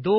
2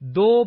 2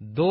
2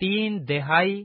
3/4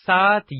7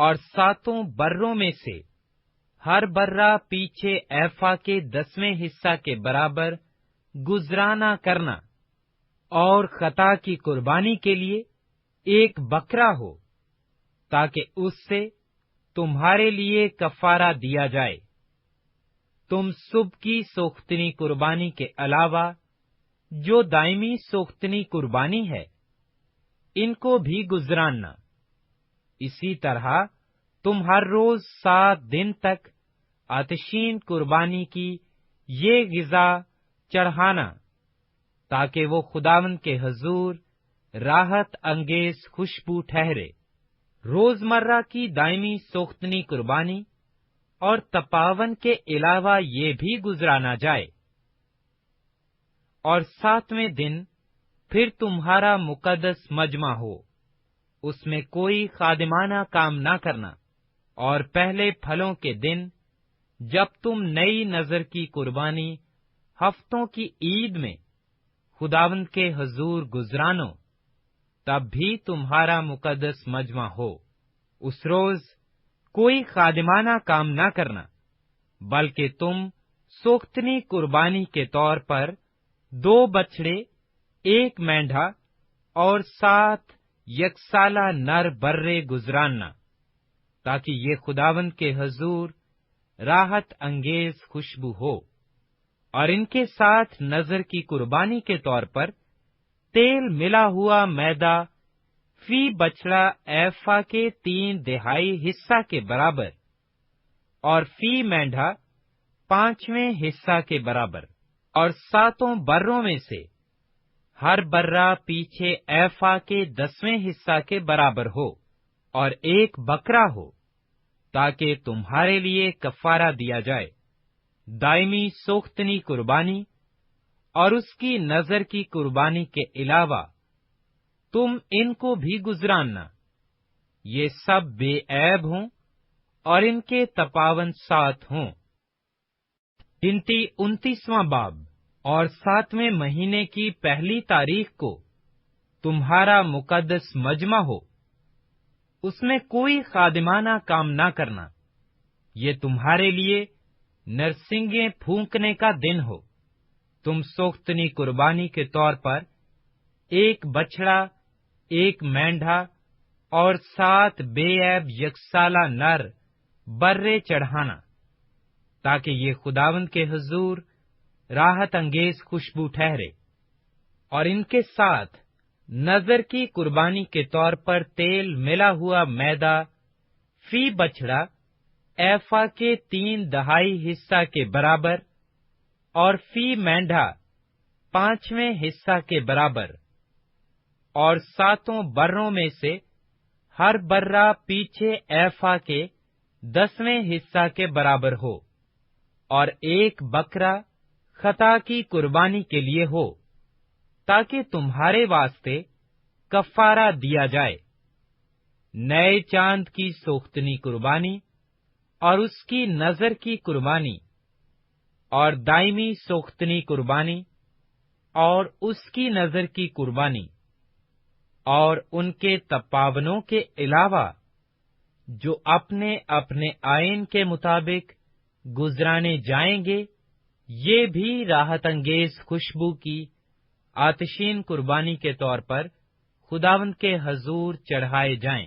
اور 7 بروں میں سے ہر برہ پیچھے ایفا کے 10ویں حصہ کے برابر گزرانہ کرنا، اور خطا کی قربانی کے لیے ایک بکرا ہو، تاکہ اس سے تمہارے لیے کفارہ دیا جائے۔ تم صبح کی سوختنی قربانی کے علاوہ جو دائمی سوختنی قربانی ہے، ان کو بھی گزراننا۔ اسی طرح تم ہر روز 7 دن تک آتشین قربانی کی یہ غذا چڑھانا، تاکہ وہ خداوند کے حضور راحت انگیز خوشبو ٹھہرے۔ روزمرہ کی دائمی سوختنی قربانی اور تپاون کے علاوہ یہ بھی گزرانا جائے۔ اور 7ویں دن پھر تمہارا مقدس مجمع ہو، اس میں کوئی خادمانہ کام نہ کرنا۔ اور پہلے پھلوں کے دن جب تم نئی نذر کی قربانی ہفتوں کی عید میں خداوند کے حضور گزرانو، تب بھی تمہارا مقدس مجمع ہو۔ اس روز کوئی خادمانہ کام نہ کرنا، بلکہ تم سوختنی قربانی کے طور پر 2 بچڑے، 1 مینڈھا اور 7 یکسالہ نر برے گزراننا، تاکہ یہ خداوند کے حضور راحت انگیز خوشبو ہو۔ اور ان کے ساتھ نذر کی قربانی کے طور پر تیل ملا ہوا میدا فی بچڑا ایفا کے 3/4 حصہ کے برابر، اور فی مینڈھا 5ویں حصہ کے برابر، اور 7 بروں میں سے ہر برہ پیچھے ایفا کے 10ویں حصہ کے برابر ہو، اور 1 بکرا ہو، تاکہ تمہارے لیے کفارہ دیا جائے۔ دائمی سوختنی قربانی اور اس کی نذر کی قربانی کے علاوہ تم ان کو بھی گزراننا، یہ سب بے عیب ہوں اور ان کے تپاون 7 ہوں۔ گنتی 29واں باب۔ اور 7ویں مہینے کی پہلی تاریخ کو تمہارا مقدس مجمع ہو، اس میں کوئی خادمانہ کام نہ کرنا، یہ تمہارے لیے نرسنگیں پھونکنے کا دن ہو۔ تم سوختنی قربانی کے طور پر 1 بچڑا، 1 مینڈھا اور 7 بے عیب یکسالہ نر برے چڑھانا، تاکہ یہ خداوند کے حضور راحت انگیز خوشبو ٹھہرے۔ اور ان کے ساتھ نذر کی قربانی کے طور پر تیل ملا ہوا میدا فی بچڑا ایفا کے 3/4 حصہ کے برابر، اور فی مینڈھا 5ویں حصہ کے برابر، اور 7 بروں میں سے ہر برہ پیچھے ایفا کے 10ویں حصہ کے برابر ہو، اور 1 بکرا خطا کی قربانی کے لیے ہو، تاکہ تمہارے واسطے کفارہ دیا جائے۔ نئے چاند کی سوختنی قربانی اور اس کی نذر کی قربانی، اور دائمی سوختنی قربانی اور اس کی نذر کی قربانی، اور ان کے تپاونوں کے علاوہ جو اپنے اپنے آئین کے مطابق گزرانے جائیں گے، یہ بھی راحت انگیز خوشبو کی آتشین قربانی کے طور پر خداوند کے حضور چڑھائے جائیں۔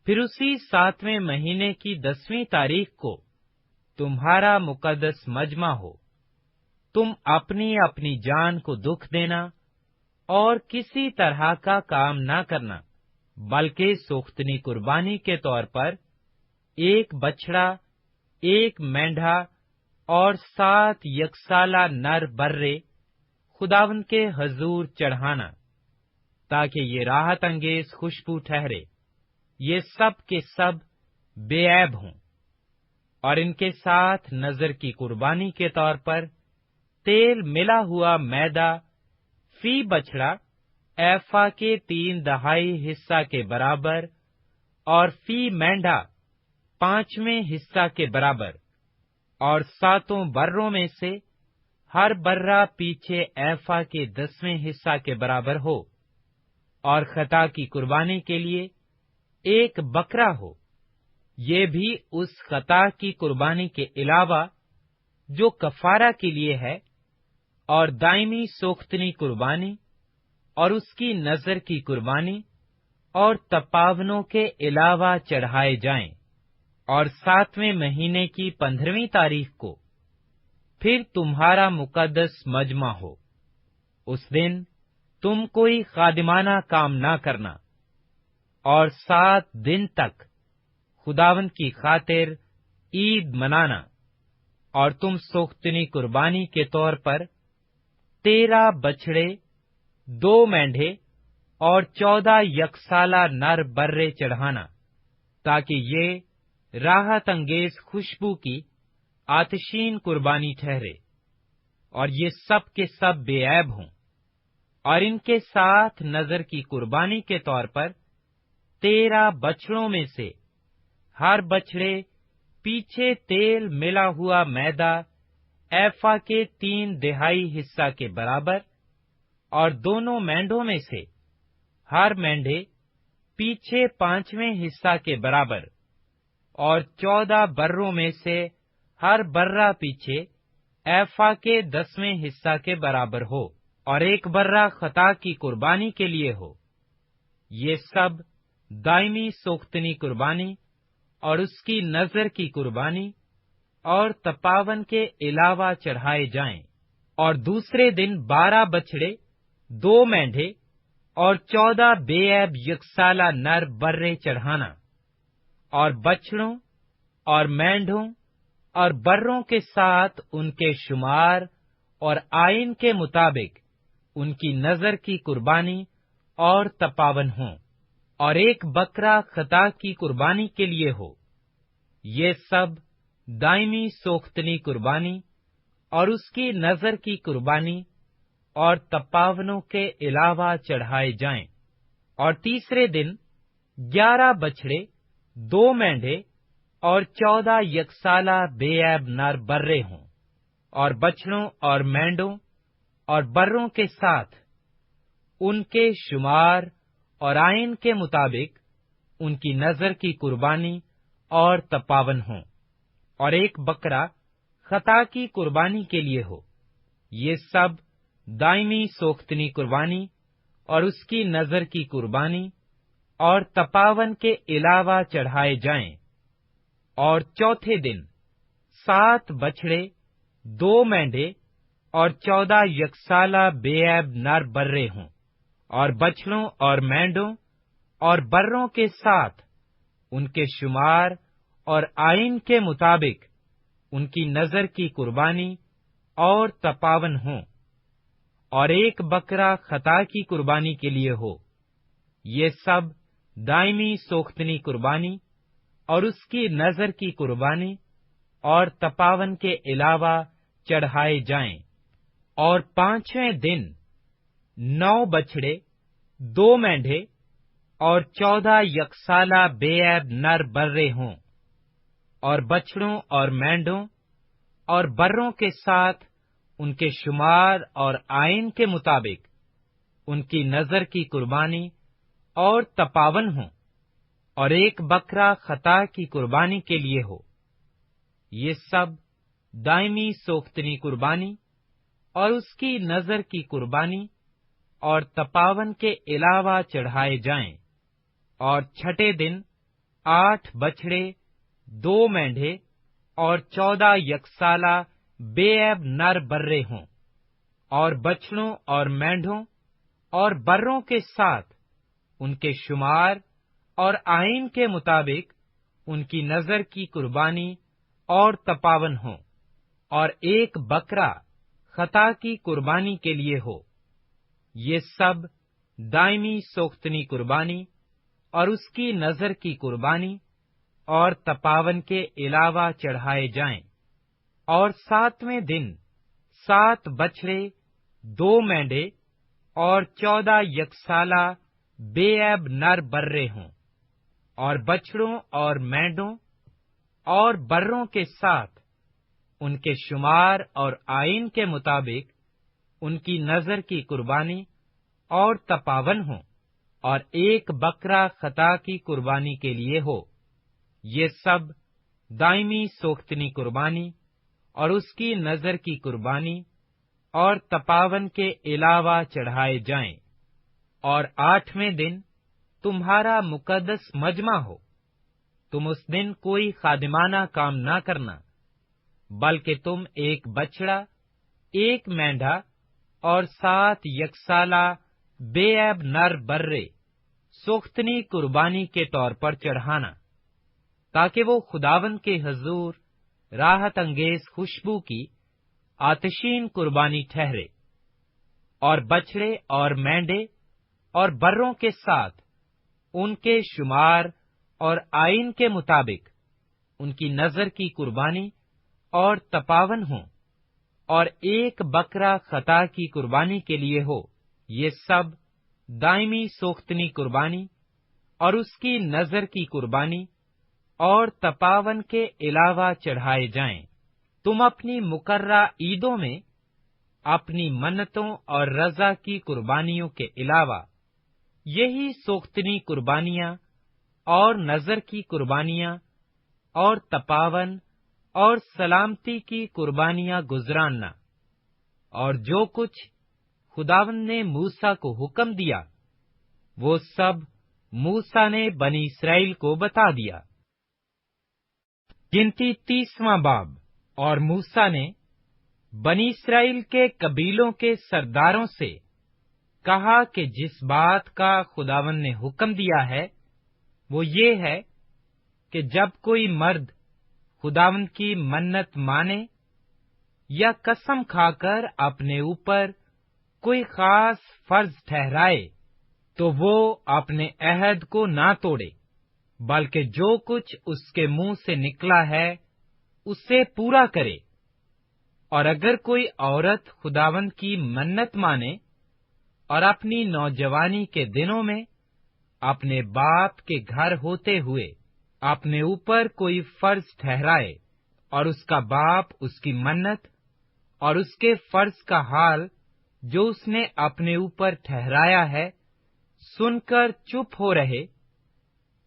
پھر اسی 7ویں مہینے کی 10ویں تاریخ کو تمہارا مقدس مجمع ہو۔ تم اپنی اپنی جان کو دکھ دینا اور کسی طرح کا کام نہ کرنا، بلکہ سوختنی قربانی کے طور پر 1 بچڑا، 1 مینڈھا اور 7 یکسالہ نر برے خداوند کے حضور چڑھانا، تاکہ یہ راحت انگیز خوشبو ٹھہرے۔ یہ سب کے سب بے عیب ہوں۔ اور ان کے ساتھ نذر کی قربانی کے طور پر تیل ملا ہوا میدا فی بچڑا ایفا کے 3/4 حصہ کے برابر، اور فی مینڈھا 5ویں حصہ کے برابر، اور 7 بروں میں سے ہر برہ پیچھے ایفا کے 10ویں حصہ کے برابر ہو، اور خطا کی قربانی کے لیے 1 بکرا ہو، یہ بھی اس خطا کی قربانی کے علاوہ جو کفارہ کے لیے ہے، اور دائمی سوختنی قربانی اور اس کی نظر کی قربانی اور تپاونوں کے علاوہ چڑھائے جائیں، اور 7ویں مہینے کی 15ویں تاریخ کو پھر تمہارا مقدس مجمع ہو۔ اس دن تم کوئی خادمانہ کام نہ کرنا، اور 7 دن تک خداوند کی خاطر عید منانا، اور تم سوختنی قربانی کے طور پر 13 بچڑے، 2 مینڈھے اور 14 یکسالہ نر برے چڑھانا، تاکہ یہ راحت انگیز خوشبو کی آتشین قربانی ٹھہرے، اور یہ سب کے سب بے عیب ہوں۔ اور ان کے ساتھ نظر کی قربانی کے طور پر 13 بچڑوں میں سے ہر بچڑے پیچھے تیل ملا ہوا میدا ایفا کے 3/4 حصہ کے برابر، اور دونوں مینڈوں میں سے ہر مینڈے پیچھے 5ویں حصہ کے برابر، اور 14 بروں میں سے ہر برہ پیچھے ایفا کے 10ویں حصہ کے برابر ہو، اور 1 برہ خطا کی قربانی کے لیے ہو۔ یہ سب دائمی سوختنی قربانی اور اس کی نظر کی قربانی اور تپاون کے علاوہ چڑھائے جائیں، اور دوسرے دن 12 بچڑے، 2 مینڈھے اور 14 بے عیب یکسالہ نر برے چڑھانا، اور بچڑوں اور مینڈھوں اور بروں کے ساتھ ان کے شمار اور آئین کے مطابق ان کی نظر کی قربانی اور تپاون ہوں، اور 1 بکرا خطا کی قربانی کے لیے ہو۔ یہ سب دائمی سوختنی قربانی اور اس کی نظر کی قربانی اور تپاونوں کے علاوہ چڑھائے جائیں، اور تیسرے دن 11 بچڑے، 2 مینڈھے اور 14 یکسالہ بے عیب نر برے ہوں، اور بچڑوں اور مینڈوں اور بروں کے ساتھ ان کے شمار اور آئین کے مطابق ان کی نظر کی قربانی اور تپاون ہوں، اور 1 بکرا خطا کی قربانی کے لیے ہو۔ یہ سب دائمی سوختنی قربانی اور اس کی نظر کی قربانی اور تپاون کے علاوہ چڑھائے جائیں، اور چوتھے دن 7 بچڑے، 2 مینڈھے اور 14 یکسالہ بے عیب نر برے ہوں، اور بچڑوں اور مینڈوں اور بروں کے ساتھ ان کے شمار اور آئین کے مطابق ان کی نظر کی قربانی اور تپاون ہوں، اور 1 بکرا خطا کی قربانی کے لیے ہو۔ یہ سب دائمی سوختنی قربانی اور اس کی نظر کی قربانی اور تپاون کے علاوہ چڑھائے جائیں، اور 5ویں دن 9 بچڑے، 2 مینڈھے اور 14 یکسالہ بے عیب نر برے ہوں، اور بچڑوں اور مینڈوں اور بروں کے ساتھ ان کے شمار اور آئین کے مطابق ان کی نظر کی قربانی اور تپاون ہوں، اور 1 بکرا خطا کی قربانی کے لیے ہو۔ یہ سب دائمی سوختنی قربانی اور اس کی نظر کی قربانی اور تپاون کے علاوہ چڑھائے جائیں، اور چھٹے دن 8 بچڑے، 2 مینڈھے اور 14 یکسالہ بے عیب نر برے ہوں، اور بچڑوں اور مینڈھوں اور بروں کے ساتھ ان کے شمار اور آئین کے مطابق ان کی نظر کی قربانی اور تپاون ہوں، اور 1 بکرا خطا کی قربانی کے لیے ہو۔ یہ سب دائمی سوختنی قربانی اور اس کی نظر کی قربانی اور تپاون کے علاوہ چڑھائے جائیں، اور 7ویں دن 7 بچڑے، 2 مینڈے اور 14 یکسالہ بے عیب نر برے ہوں، اور بچڑوں اور مینڈوں اور بروں کے ساتھ ان کے شمار اور آئین کے مطابق ان کی نظر کی قربانی اور تپاون ہوں، اور 1 بکرا خطا کی قربانی کے لیے ہو۔ یہ سب دائمی سوختنی قربانی اور اس کی نظر کی قربانی اور تپاون کے علاوہ چڑھائے جائیں، اور 8ویں دن تمہارا مقدس مجمع ہو۔ تم اس دن کوئی خادمانہ کام نہ کرنا، بلکہ تم ایک بچڑا، ایک مینڈھا اور 7 یکسالہ بے عیب نر برے سوختنی قربانی کے طور پر چڑھانا، تاکہ وہ خداوند کے حضور راحت انگیز خوشبو کی آتشین قربانی ٹھہرے، اور بچڑے اور مینڈے اور بروں کے ساتھ ان کے شمار اور آئین کے مطابق ان کی نظر کی قربانی اور تپاون ہوں، اور ایک بکرا خطا کی قربانی کے لیے ہو۔ یہ سب دائمی سوختنی قربانی اور اس کی نظر کی قربانی اور تپاون کے علاوہ چڑھائے جائیں۔ تم اپنی مقررہ عیدوں میں اپنی منتوں اور رضا کی قربانیوں کے علاوہ یہی سوختنی قربانیاں اور نظر کی قربانیاں اور تپاون اور سلامتی کی قربانیاں گزراننا، اور جو کچھ خداوند نے موسیٰ کو حکم دیا وہ سب موسیٰ نے بنی اسرائیل کو بتا دیا۔ گنتی 30واں باب۔ اور موسیٰ نے بنی اسرائیل کے قبیلوں کے سرداروں سے کہا کہ جس بات کا خداوند نے حکم دیا ہے وہ یہ ہے کہ جب کوئی مرد خداوند کی منت مانے یا قسم کھا کر اپنے اوپر کوئی خاص فرض ٹھہرائے تو وہ اپنے عہد کو نہ توڑے، بلکہ جو کچھ اس کے منہ سے نکلا ہے اسے پورا کرے۔ اور اگر کوئی عورت خداوند کی منت مانے اور اپنی نوجوانی کے دنوں میں اپنے باپ کے گھر ہوتے ہوئے اپنے اوپر کوئی فرض ٹھہرائے، اور اس کا باپ اس کی منت اور اس کے فرض کا حال جو اس نے اپنے اوپر ٹھہرایا ہے سن کر چپ ہو رہے،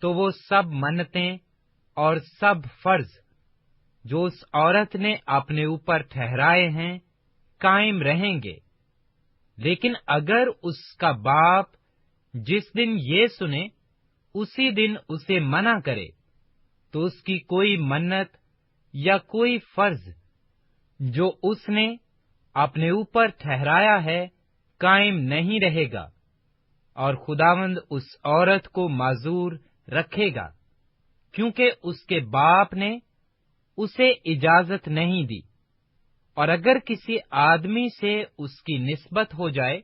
تو وہ سب منتیں اور سب فرض جو اس عورت نے اپنے اوپر ٹھہرائے ہیں قائم رہیں گے۔ لیکن اگر اس کا باپ جس دن یہ سنے اسی دن اسے منع کرے تو اس کی کوئی منت یا کوئی فرض جو اس نے اپنے اوپر ٹھہرایا ہے قائم نہیں رہے گا، اور خداوند اس عورت کو معذور رکھے گا، کیونکہ اس کے باپ نے اسے اجازت نہیں دی۔ اور اگر کسی آدمی سے اس کی نسبت ہو جائے،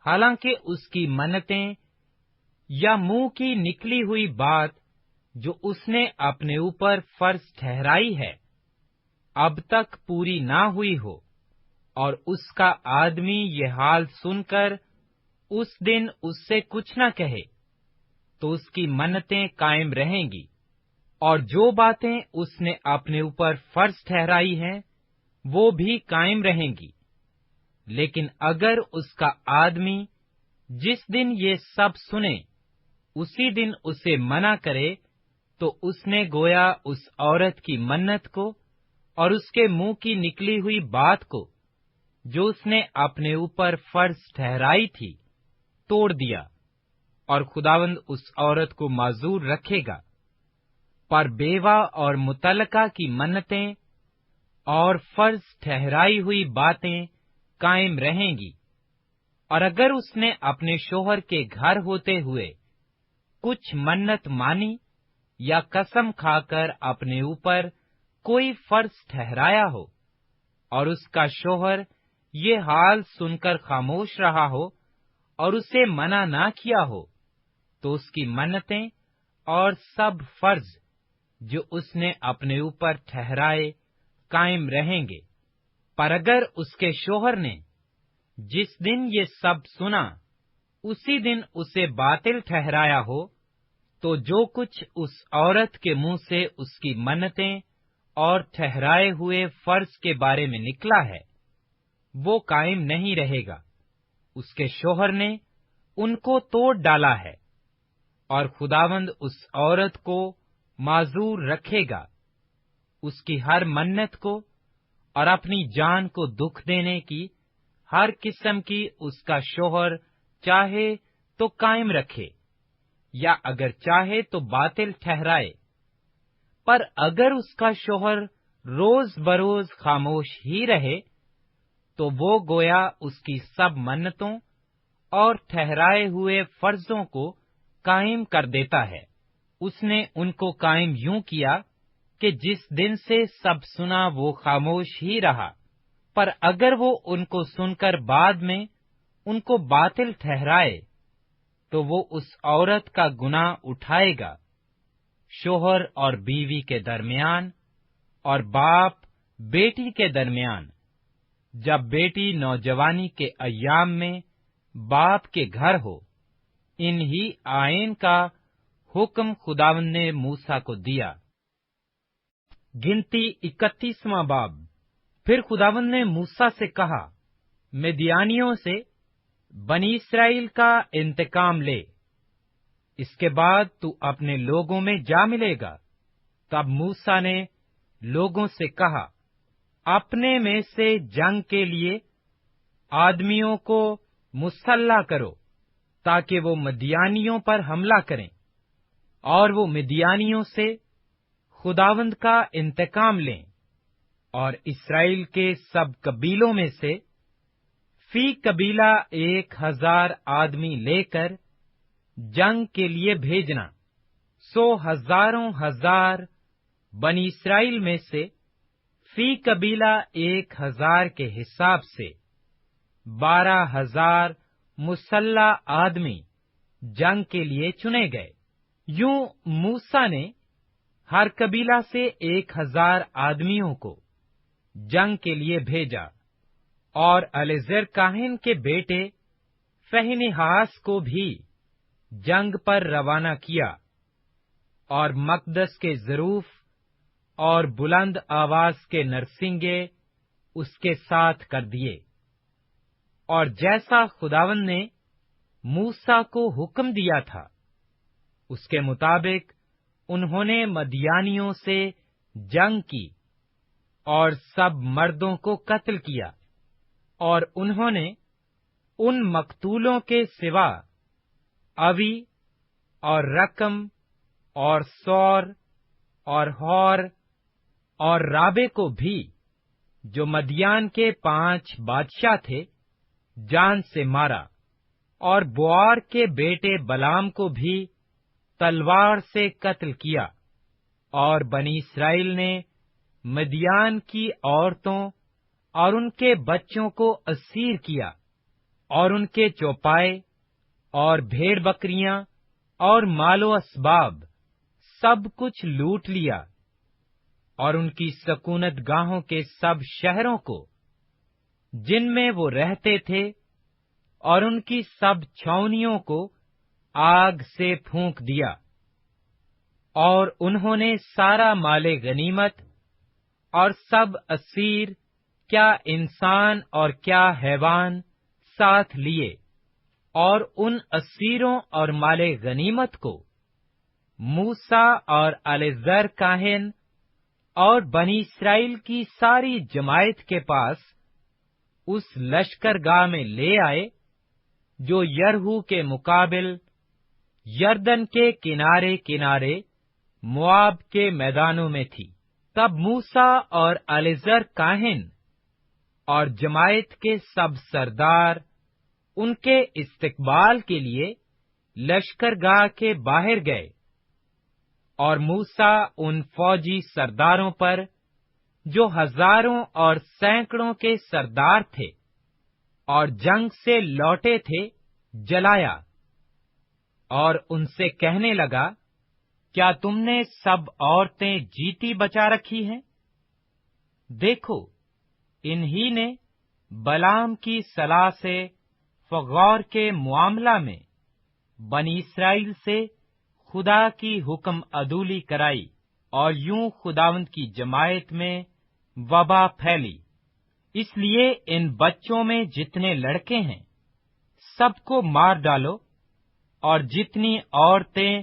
حالانکہ اس کی منتیں یا منہ کی نکلی ہوئی بات جو اس نے اپنے اوپر فرض ٹھہرائی ہے اب تک پوری نہ ہوئی ہو، اور اس کا آدمی یہ حال سن کر اس دن اس سے کچھ نہ کہے، تو اس کی منتیں قائم رہیں گی، اور جو باتیں اس نے اپنے اوپر فرض ٹھہرائی ہیں وہ بھی قائم رہیں گی۔ لیکن اگر اس کا آدمی جس دن یہ سب سنے اسی دن اسے منع کرے تو اس نے گویا اس عورت کی منت کو اور اس کے منہ کی نکلی ہوئی بات کو جو اس نے اپنے اوپر فرض ٹھہرائی تھی توڑ دیا، اور خداوند اس عورت کو معذور رکھے گا۔ پر بیوہ اور متعلقہ کی منتیں اور فرض ٹھہرائی ہوئی باتیں قائم رہیں گی، اور اگر اس نے اپنے شوہر کے گھر ہوتے ہوئے کچھ منت مانی یا قسم کھا کر اپنے اوپر کوئی فرض ٹھہرایا ہو، اور اس کا شوہر یہ حال سن کر خاموش رہا ہو اور اسے منع نہ کیا ہو، تو اس کی منتیں اور سب فرض جو اس نے اپنے اوپر ٹھہرائے قائم رہیں گے۔ پر اگر اس کے شوہر نے جس دن یہ سب سنا اسی دن اسے باطل ٹھہرایا ہو، تو جو کچھ اس عورت کے منہ سے اس کی منتیں اور ٹھہرائے ہوئے فرض کے بارے میں نکلا ہے وہ قائم نہیں رہے گا، اس کے شوہر نے ان کو توڑ ڈالا ہے، اور خداوند اس عورت کو معذور رکھے گا، اس کی ہر منت کو اور اپنی جان کو دکھ دینے کی ہر قسم کی اس کا شوہر چاہے تو قائم رکھے یا اگر چاہے تو باطل ٹھہرائے۔ پر اگر اس کا شوہر روز بروز خاموش ہی رہے تو وہ گویا اس کی سب منتوں اور ٹھہرائے ہوئے فرضوں کو قائم کر دیتا ہے۔ اس نے ان کو قائم یوں کیا کہ جس دن سے سب سنا وہ خاموش ہی رہا، پر اگر وہ ان کو سن کر بعد میں ان کو باطل ٹھہرائے تو وہ اس عورت کا گناہ اٹھائے گا، شوہر اور بیوی کے درمیان اور باپ بیٹی کے درمیان، جب بیٹی نوجوانی کے ایام میں باپ کے گھر ہو۔ انہی آئین کا حکم خداوند نے موسیٰ کو دیا۔ گنتی 31واں باب۔ پھر خداوند نے موسیٰ سے کہا، مدیانیوں سے بنی اسرائیل کا انتقام لے، اس کے بعد تو اپنے لوگوں میں جا ملے گا۔ تب موسیٰ نے لوگوں سے کہا، اپنے میں سے جنگ کے لیے آدمیوں کو مسلح کرو تاکہ وہ مدیانیوں پر حملہ کریں، اور وہ مدیانیوں سے خداوند کا انتقام لیں، اور اسرائیل کے سب قبیلوں میں سے فی قبیلہ 1000 آدمی لے کر جنگ کے لیے بھیجنا۔ سو ہزاروں ہزار بنی اسرائیل میں سے فی قبیلہ 1000 کے حساب سے 12,000 مسلح آدمی جنگ کے لیے چنے گئے۔ یوں موسیٰ نے ہر قبیلہ سے 1000 آدمیوں کو جنگ کے لیے بھیجا، اور الیعزر کاہن کے بیٹے فینہاس کو بھی جنگ پر روانہ کیا، اور مقدس کے ظروف اور بلند آواز کے نرسنگے اس کے ساتھ کر دیے، اور جیسا خداوند نے موسیٰ کو حکم دیا تھا اس کے مطابق انہوں نے مدیانیوں سے جنگ کی اور سب مردوں کو قتل کیا، اور انہوں نے ان مقتولوں کے سوا اوی اور رقم اور سور اور ہور اور رابے کو بھی، جو مدیان کے 5 بادشاہ تھے، جان سے مارا، اور بوار کے بیٹے بلام کو بھی تلوار سے قتل کیا۔ اور بنی اسرائیل نے مدیان کی عورتوں اور ان کے بچوں کو اسیر کیا، اور ان کے چوپائے اور بھیڑ بکریاں اور مال و اسباب سب کچھ لوٹ لیا، اور ان کی سکونت گاہوں کے سب شہروں کو جن میں وہ رہتے تھے اور ان کی سب چھاؤنیوں کو آگ سے پھونک دیا، اور انہوں نے سارا مال غنیمت اور سب اسیر، کیا انسان اور کیا حیوان، ساتھ لیے، اور ان اسیروں اور مال غنیمت کو موسیٰ اور الیعزر کاہن اور بنی اسرائیل کی ساری جماعت کے پاس اس لشکرگاہ میں لے آئے جو یرہو کے مقابل یردن کے کنارے کنارے مواب کے میدانوں میں تھی۔ تب موسیٰ اور الیعزر کاہن اور جماعت کے سب سردار ان کے استقبال کے لیے لشکرگاہ کے باہر گئے، اور موسیٰ ان فوجی سرداروں پر جو ہزاروں اور سینکڑوں کے سردار تھے اور جنگ سے لوٹے تھے، جلایا، اور ان سے کہنے لگا، کیا تم نے سب عورتیں جیتی بچا رکھی ہیں؟ دیکھو، انہی نے بلام کی صلاح سے فغور کے معاملہ میں بنی اسرائیل سے خدا کی حکم عدولی کرائی، اور یوں خداوند کی جماعت میں وبا پھیلی۔ اس لیے ان بچوں میں جتنے لڑکے ہیں سب کو مار ڈالو، اور جتنی عورتیں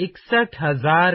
61,000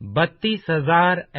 32,000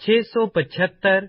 675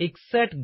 61